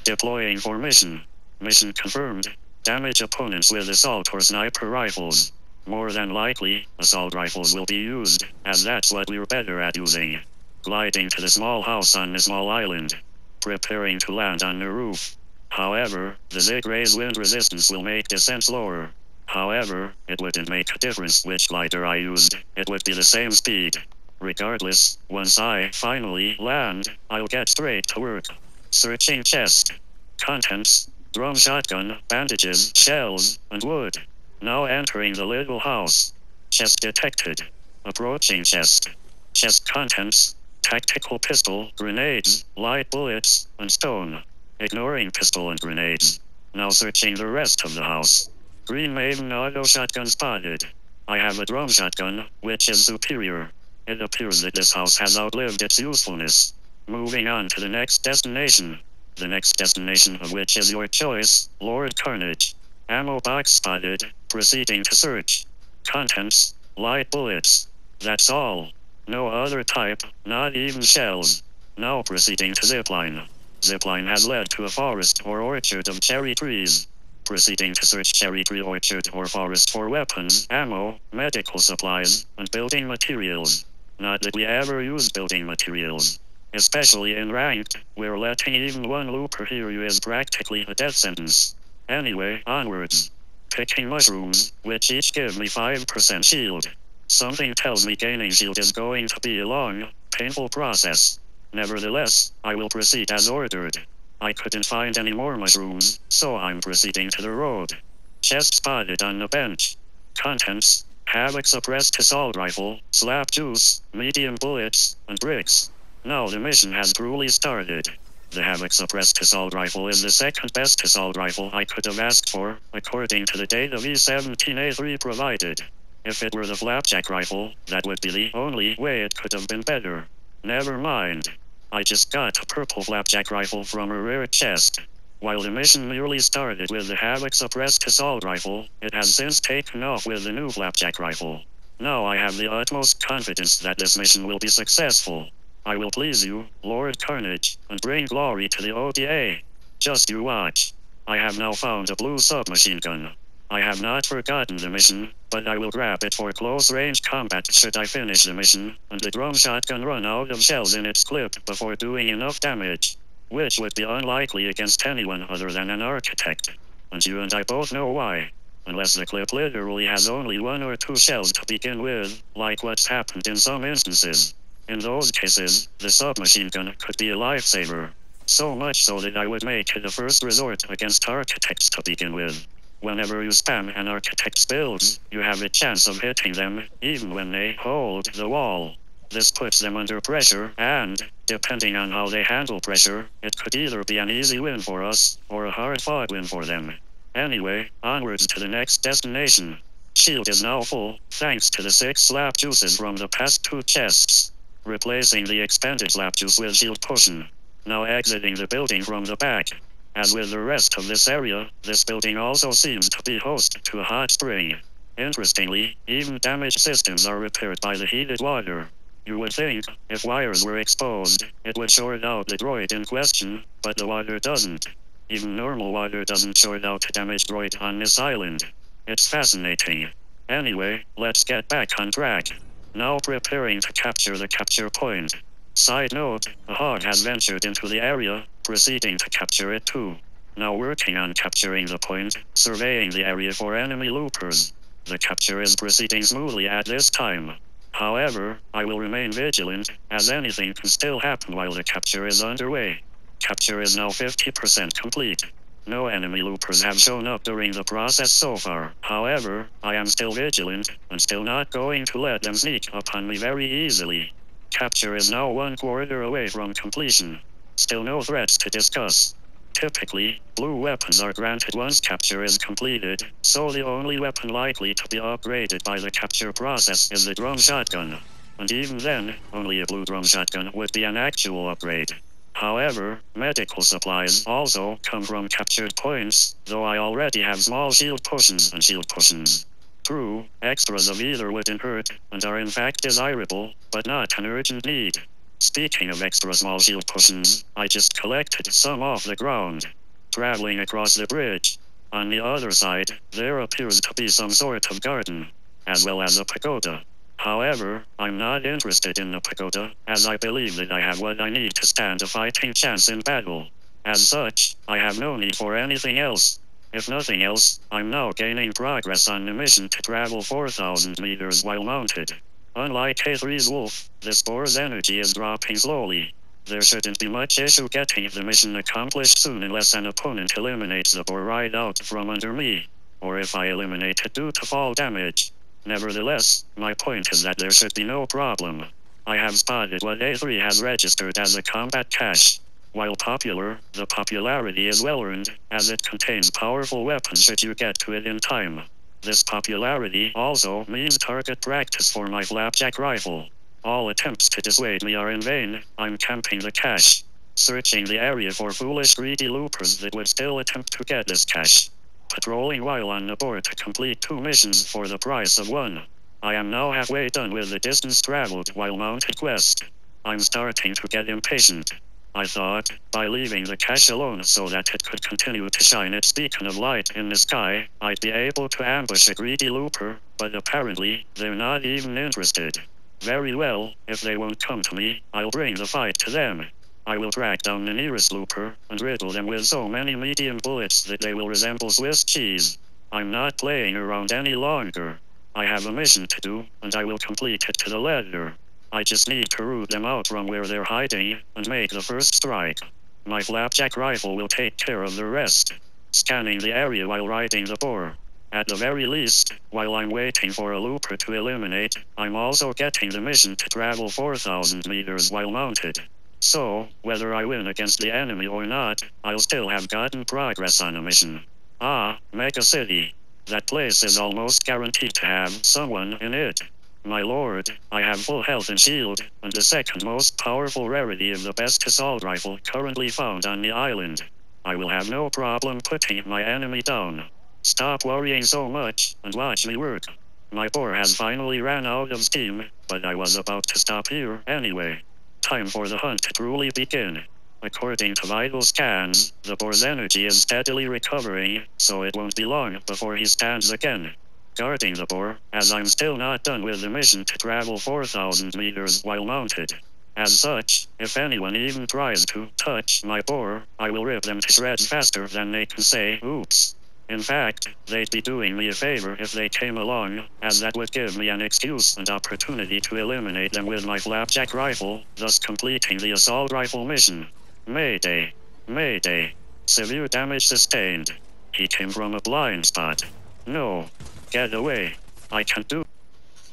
Deploying for mission. Mission confirmed. Damage opponents with assault or sniper rifles. More than likely, assault rifles will be used, as that's what we're better at using. Gliding to the small house on the small island. Preparing to land on the roof. However, the Zig-Ray's wind resistance will make descent slower. However, it wouldn't make a difference which glider I used, it would be the same speed. Regardless, once I finally land, I'll get straight to work. Searching chest. Contents. Drum shotgun, bandages, shells, and wood. Now entering the little house. Chest detected. Approaching chest. Chest contents. Tactical pistol, grenades, light bullets, and stone. Ignoring pistol and grenades. Now searching the rest of the house. Green Maven auto shotgun spotted. I have a drum shotgun, which is superior. It appears that this house has outlived its usefulness. Moving on to the next destination. The next destination of which is your choice, Lord Carnage. Ammo box spotted, proceeding to search. Contents, light bullets. That's all. No other type, not even shells. Now proceeding to zipline. Zipline has led to a forest or orchard of cherry trees. Proceeding to search cherry tree orchard or forest for weapons, ammo, medical supplies, and building materials. Not that we ever use building materials. Especially in ranked, where letting even one looper hear you is practically a death sentence. Anyway, onwards. Picking mushrooms, which each give me 5% shield. Something tells me gaining shield is going to be a long, painful process. Nevertheless, I will proceed as ordered. I couldn't find any more mushrooms, so I'm proceeding to the road. Chest spotted on the bench. Contents, Havoc suppressed assault rifle, slap juice, medium bullets, and bricks. Now the mission has truly started. The Havoc suppressed assault rifle is the second best assault rifle I could have asked for, according to the data V17A3 provided. If it were the flapjack rifle, that would be the only way it could have been better. Never mind. I just got a purple flapjack rifle from a rare chest. While the mission merely started with the Havoc suppressed assault rifle, it has since taken off with the new flapjack rifle. Now I have the utmost confidence that this mission will be successful. I will please you, Lord Carnage, and bring glory to the ODA. Just you watch. I have now found a blue submachine gun. I have not forgotten the mission, but I will grab it for close-range combat should I finish the mission, and the drum shotgun run out of shells in its clip before doing enough damage. Which would be unlikely against anyone other than an architect. And you and I both know why. Unless the clip literally has only 1 or 2 shells to begin with, like what's happened in some instances. In those cases, the submachine gun could be a lifesaver. So much so that I would make it a first resort against architects to begin with. Whenever you spam an architect's builds, you have a chance of hitting them, even when they hold the wall. This puts them under pressure, and, depending on how they handle pressure, it could either be an easy win for us, or a hard-fought win for them. Anyway, onwards to the next destination. Shield is now full, thanks to the 6 slap juices from the past 2 chests. Replacing the expanded slap juice with shield potion. Now exiting the building from the back. As with the rest of this area, this building also seems to be host to a hot spring. Interestingly, even damaged systems are repaired by the heated water. You would think, if wires were exposed, it would short out the droid in question, but the water doesn't. Even normal water doesn't short out a damaged droid on this island. It's fascinating. Anyway, let's get back on track. Now preparing to capture the capture point. Side note, a hog has ventured into the area, proceeding to capture it too. Now working on capturing the point, surveying the area for enemy loopers. The capture is proceeding smoothly at this time. However, I will remain vigilant, as anything can still happen while the capture is underway. Capture is now 50% complete. No enemy loopers have shown up during the process so far. However, I am still vigilant, and still not going to let them sneak upon me very easily. Capture is now 1/4 away from completion. Still no threats to discuss. Typically, blue weapons are granted once capture is completed, so the only weapon likely to be upgraded by the capture process is the drum shotgun. And even then, only a blue drum shotgun would be an actual upgrade. However, medical supplies also come from captured points, though I already have small shield potions and shield potions. True, extras of either wouldn't hurt, and are in fact desirable, but not an urgent need. Speaking of extra small shield potions, I just collected some off the ground. Traveling across the bridge. On the other side, there appears to be some sort of garden, as well as a pagoda. However, I'm not interested in the pagoda, as I believe that I have what I need to stand a fighting chance in battle. As such, I have no need for anything else. If nothing else, I'm now gaining progress on the mission to travel 4,000 meters while mounted. Unlike K3's Wolf, this boar's energy is dropping slowly. There shouldn't be much issue getting the mission accomplished soon unless an opponent eliminates the boar right out from under me, or if I eliminate it due to fall damage. Nevertheless, my point is that there should be no problem. I have spotted what A3 has registered as a combat cache. While popular, the popularity is well earned, as it contains powerful weapons should you get to it in time. This popularity also means target practice for my flapjack rifle. All attempts to dissuade me are in vain. I'm camping the cache, searching the area for foolish greedy loopers that would still attempt to get this cache. Patrolling while on the board to complete 2 missions for the price of 1. I am now halfway done with the distance traveled while mounted quest. I'm starting to get impatient. I thought, by leaving the cache alone so that it could continue to shine its beacon of light in the sky, I'd be able to ambush a greedy looper, but apparently, they're not even interested. Very well, if they won't come to me, I'll bring the fight to them. I will track down the nearest looper, and riddle them with so many medium bullets that they will resemble Swiss cheese. I'm not playing around any longer. I have a mission to do, and I will complete it to the letter. I just need to root them out from where they're hiding, and make the first strike. My flapjack rifle will take care of the rest. Scanning the area while riding the boar. At the very least, while I'm waiting for a looper to eliminate, I'm also getting the mission to travel 4,000 meters while mounted. So, whether I win against the enemy or not, I'll still have gotten progress on a mission. Ah, Mega City. That place is almost guaranteed to have someone in it. My lord, I have full health and shield, and the second most powerful rarity of the best assault rifle currently found on the island. I will have no problem putting my enemy down. Stop worrying so much, and watch me work. My boar has finally ran out of steam, but I was about to stop here anyway. Time for the hunt to truly begin. According to vital scans, the boar's energy is steadily recovering, so it won't be long before he stands again. Guarding the boar, as I'm still not done with the mission to travel 4,000 meters while mounted. As such, if anyone even tries to touch my boar, I will rip them to shreds faster than they can say, oops. In fact, they'd be doing me a favor if they came along, as that would give me an excuse and opportunity to eliminate them with my flapjack rifle, thus completing the assault rifle mission. Mayday. Mayday. Severe damage sustained. He came from a blind spot. No. Get away. I can't do.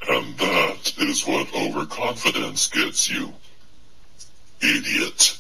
And that is what overconfidence gets you. Idiot.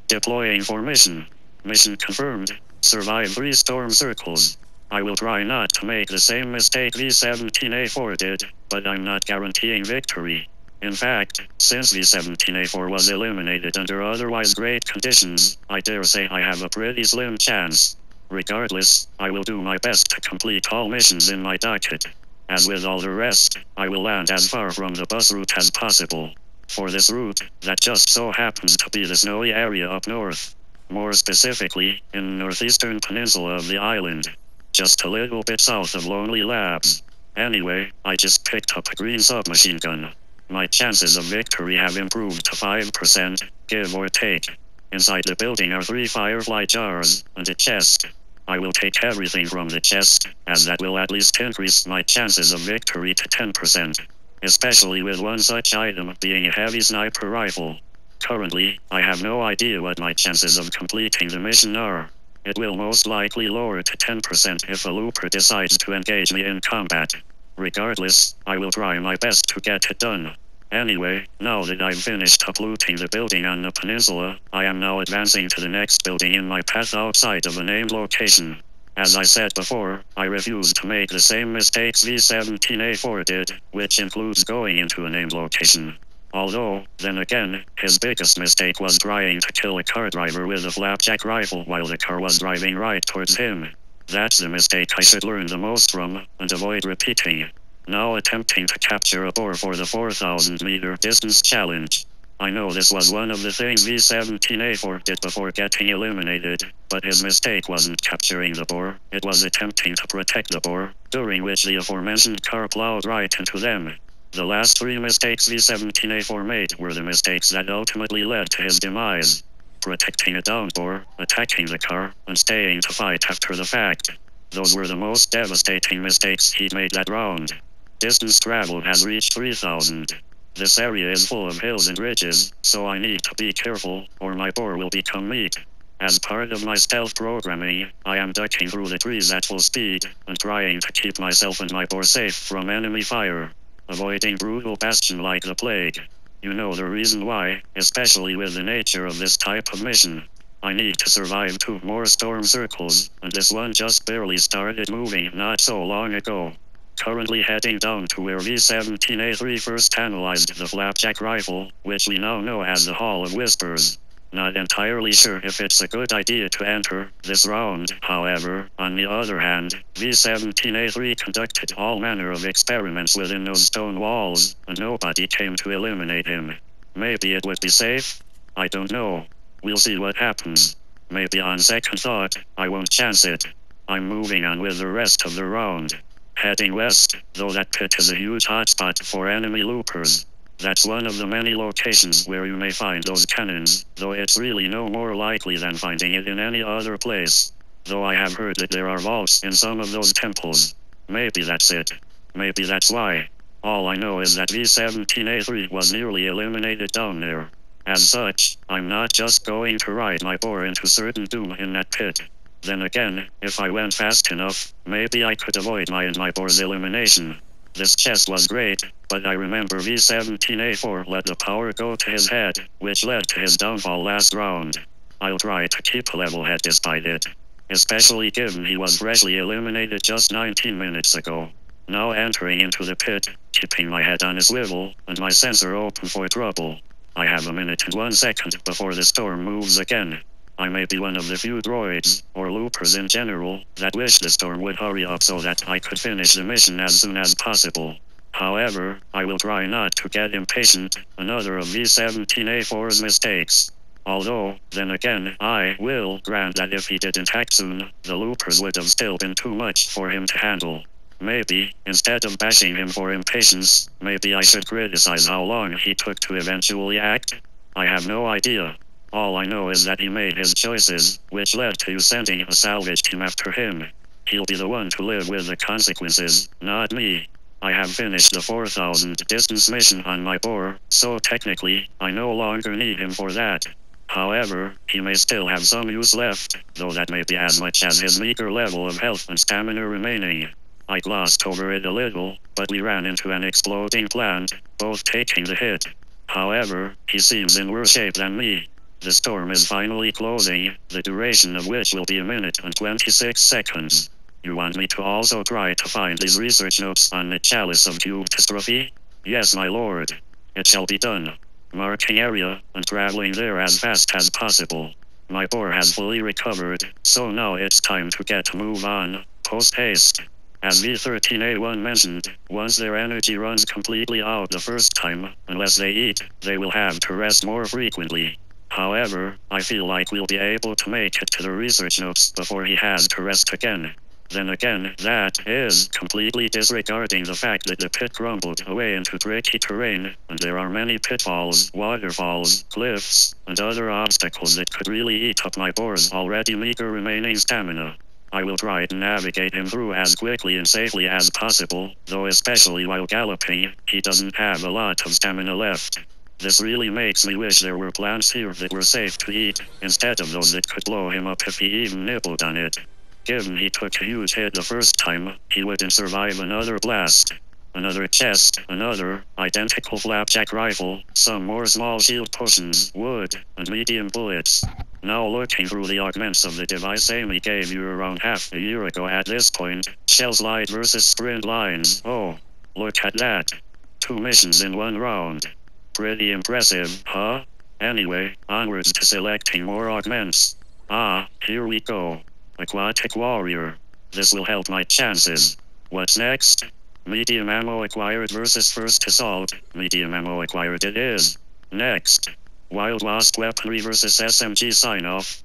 Deploying for mission. Mission confirmed. Survive 3 storm circles. I will try not to make the same mistake V-17A4 did, but I'm not guaranteeing victory. In fact, since V-17A4 was eliminated under otherwise great conditions, I dare say I have a pretty slim chance. Regardless, I will do my best to complete all missions in my docket. As with all the rest, I will land as far from the bus route as possible. For this route, that just so happens to be the snowy area up north. More specifically, in the northeastern peninsula of the island. Just a little bit south of Lonely Labs. Anyway, I just picked up a green submachine gun. My chances of victory have improved to 5%, give or take. Inside the building are 3 firefly jars, and a chest. I will take everything from the chest, as that will at least increase my chances of victory to 10%. Especially with one such item being a heavy sniper rifle. Currently, I have no idea what my chances of completing the mission are. It will most likely lower to 10% if a looper decides to engage me in combat. Regardless, I will try my best to get it done. Anyway, now that I've finished uplooting the building on the peninsula, I am now advancing to the next building in my path outside of a named location. As I said before, I refuse to make the same mistakes V-17A4 did, which includes going into a named location. Although, then again, his biggest mistake was trying to kill a car driver with a flapjack rifle while the car was driving right towards him. That's the mistake I should learn the most from, and avoid repeating. Now attempting to capture a boar for the 4,000 meter distance challenge. I know this was one of the things V-17A4 did before getting eliminated, but his mistake wasn't capturing the boar, it was attempting to protect the boar, during which the aforementioned car plowed right into them. The last three mistakes V-17A4 made were the mistakes that ultimately led to his demise. Protecting a downed boar, attacking the car, and staying to fight after the fact. Those were the most devastating mistakes he'd made that round. Distance traveled has reached 3,000. This area is full of hills and ridges, so I need to be careful, or my boar will become meat. As part of my stealth programming, I am ducking through the trees at full speed, and trying to keep myself and my boar safe from enemy fire. Avoiding brutal bastion like the plague. You know the reason why, especially with the nature of this type of mission. I need to survive 2 more storm circles, and this one just barely started moving not so long ago. Currently heading down to where V-17A3 first analyzed the flapjack rifle, which we now know as the Hall of Whispers. Not entirely sure if it's a good idea to enter this round, however. On the other hand, V-17A3 conducted all manner of experiments within those stone walls, and nobody came to eliminate him. Maybe it would be safe? I don't know. We'll see what happens. Maybe on second thought, I won't chance it. I'm moving on with the rest of the round. Heading west, though that pit is a huge hotspot for enemy loopers. That's one of the many locations where you may find those cannons, though it's really no more likely than finding it in any other place. Though I have heard that there are vaults in some of those temples. Maybe that's it. Maybe that's why. All I know is that V-17A3 was nearly eliminated down there. As such, I'm not just going to ride my boar into certain doom in that pit. Then again, if I went fast enough, maybe I could avoid my and my boar's elimination. This chest was great, but I remember V-17A4 let the power go to his head, which led to his downfall last round. I'll try to keep a level head despite it. Especially given he was freshly eliminated just 19 minutes ago. Now entering into the pit, keeping my head on a swivel, and my sensor open for trouble. I have a minute and 1 second before the storm moves again. I may be one of the few droids, or loopers in general, that wish the storm would hurry up so that I could finish the mission as soon as possible. However, I will try not to get impatient, another of V-17A4's mistakes. Although, then again, I will grant that if he didn't act soon, the loopers would have still been too much for him to handle. Maybe, instead of bashing him for impatience, maybe I should criticize how long he took to eventually act? I have no idea. All I know is that he made his choices, which led to you sending a salvage team after him. He'll be the one to live with the consequences, not me. I have finished the 4,000 distance mission on my boar, so technically, I no longer need him for that. However, he may still have some use left, though that may be as much as his meager level of health and stamina remaining. I glossed over it a little, but we ran into an exploding plant, both taking the hit. However, he seems in worse shape than me. The storm is finally closing, the duration of which will be a minute and 26 seconds. You want me to also try to find these research notes on the Chalice of Catastrophe? Yes, my lord. It shall be done. Marking area, and traveling there as fast as possible. My boar has fully recovered, so now it's time to get a move on, post-haste. As V-13A1 mentioned, once their energy runs completely out the first time, unless they eat, they will have to rest more frequently. However, I feel like we'll be able to make it to the research notes before he has to rest again. Then again, that is completely disregarding the fact that the pit crumbled away into tricky terrain, and there are many pitfalls, waterfalls, cliffs, and other obstacles that could really eat up my boar's already meager remaining stamina. I will try to navigate him through as quickly and safely as possible, though especially while galloping, he doesn't have a lot of stamina left. This really makes me wish there were plants here that were safe to eat, instead of those that could blow him up if he even nibbled on it. Given he took a huge hit the first time, he wouldn't survive another blast. Another chest, another identical flapjack rifle, some more small shield potions, wood, and medium bullets. Now looking through the augments of the device Amy gave you around half a year ago at this point, shell slide versus sprint lines, oh, look at that. 2 missions in 1 round. Pretty impressive, huh? Anyway, onwards to selecting more augments. Ah, here we go. Aquatic Warrior. This will help my chances. What's next? Medium ammo acquired versus first assault. Medium ammo acquired it is. Next. Wild Wasp weaponry versus SMG sign-off.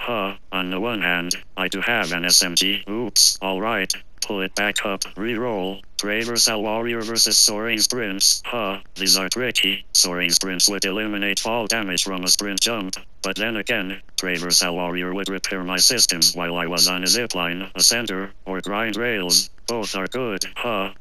On the one hand, I do have an SMG. Oops, alright. Pull it back up. Reroll. Traversal Warrior versus Soaring Sprints. These are tricky. Soaring Sprints would eliminate fall damage from a sprint jump. But then again, Traversal Warrior would repair my systems while I was on a zipline, a center, or grind rails. Both are good.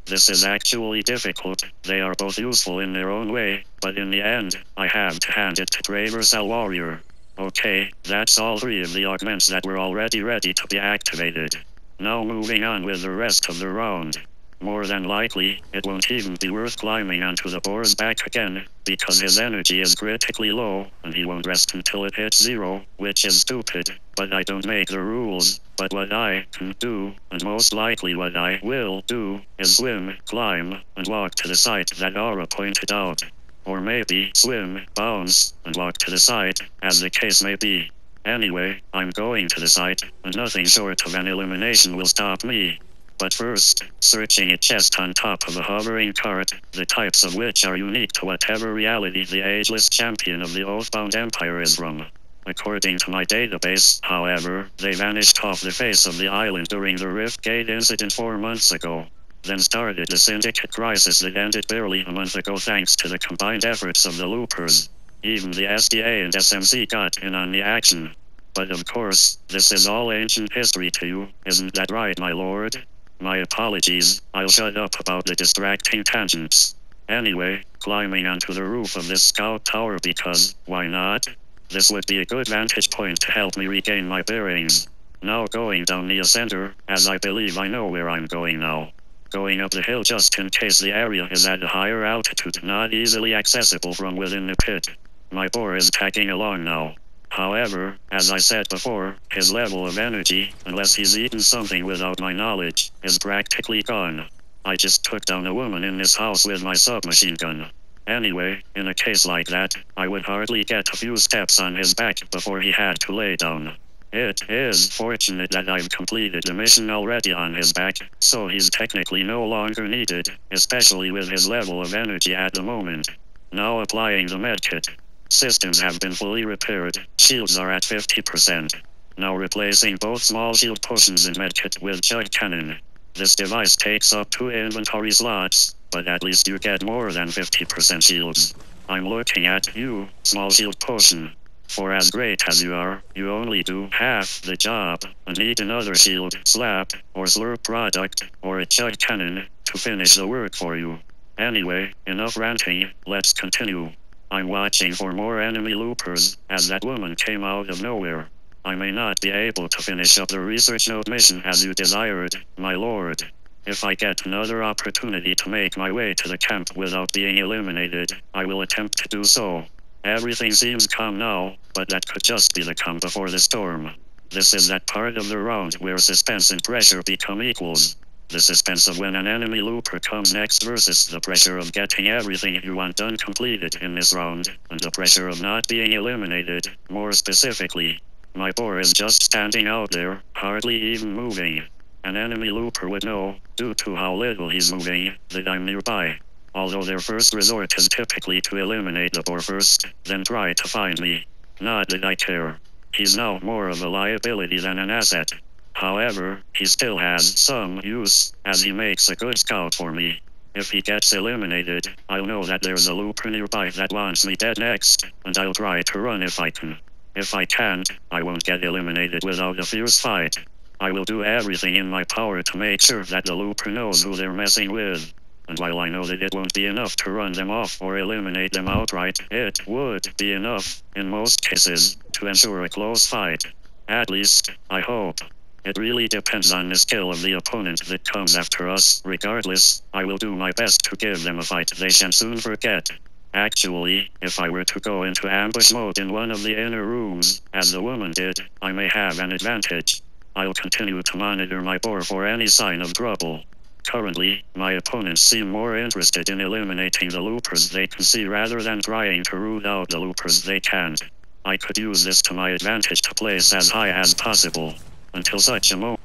This is actually difficult. They are both useful in their own way, but in the end, I have to hand it to Traversal Warrior. Okay, that's all three of the augments that were already ready to be activated. Now moving on with the rest of the round. More than likely, it won't even be worth climbing onto the boar's back again, because his energy is critically low, and he won't rest until it hits 0, which is stupid, but I don't make the rules. But what I can do, and most likely what I will do, is swim, climb, and walk to the site that Aura pointed out. Or maybe swim, bounce, and walk to the site, as the case may be. Anyway, I'm going to the site, and nothing short of an elimination will stop me. But first, searching a chest on top of a hovering cart, the types of which are unique to whatever reality the ageless champion of the Oathbound Empire is from. According to my database, however, they vanished off the face of the island during the Rift Gate incident 4 months ago. Then started the Syndicate crisis that ended barely a month ago thanks to the combined efforts of the Loopers. Even the SDA and SMC got in on the action. But of course, this is all ancient history to you, isn't that right, my lord? My apologies, I'll shut up about the distracting tangents. Anyway, climbing onto the roof of this scout tower because, why not? This would be a good vantage point to help me regain my bearings. Now going down the ascender, as I believe I know where I'm going now. Going up the hill just in case the area is at a higher altitude not easily accessible from within the pit. My boar is tagging along now. However, as I said before, his level of energy, unless he's eaten something without my knowledge, is practically gone. I just took down a woman in this house with my submachine gun. Anyway, in a case like that, I would hardly get a few steps on his back before he had to lay down. It is fortunate that I've completed the mission already on his back, so he's technically no longer needed, especially with his level of energy at the moment. Now applying the medkit. Systems have been fully repaired, shields are at 50%. Now replacing both small shield potions and medkit with chug cannon. This device takes up 2 inventory slots, but at least you get more than 50% shields. I'm looking at you, small shield potion. For as great as you are, you only do half the job, and need another shield, slap, or slurp product, or a chug cannon, to finish the work for you. Anyway, enough ranting, let's continue. I'm watching for more enemy loopers, as that woman came out of nowhere. I may not be able to finish up the research node mission as you desired, my lord. If I get another opportunity to make my way to the camp without being eliminated, I will attempt to do so. Everything seems calm now, but that could just be the calm before the storm. This is that part of the round where suspense and pressure become equals. The suspense of when an enemy looper comes next versus the pressure of getting everything you want done completed in this round, and the pressure of not being eliminated, more specifically. My boar is just standing out there, hardly even moving. An enemy looper would know, due to how little he's moving, that I'm nearby. Although their first resort is typically to eliminate the boar first, then try to find me. Not that I care. He's now more of a liability than an asset. However, he still has some use, as he makes a good scout for me. If he gets eliminated, I'll know that there's a looper nearby that wants me dead next, and I'll try to run if I can. If I can't, I won't get eliminated without a fierce fight. I will do everything in my power to make sure that the looper knows who they're messing with. And while I know that it won't be enough to run them off or eliminate them outright, it would be enough, in most cases, to ensure a close fight. At least, I hope. It really depends on the skill of the opponent that comes after us. Regardless, I will do my best to give them a fight they can soon forget. Actually, if I were to go into ambush mode in one of the inner rooms, as the woman did, I may have an advantage. I'll continue to monitor my boar for any sign of trouble. Currently, my opponents seem more interested in eliminating the loopers they can see rather than trying to root out the loopers they can't. I could use this to my advantage to place as high as possible. Until such a moment.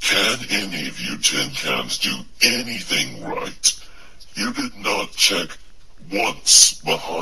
Can any of you tin cans do anything right? You did not check once behind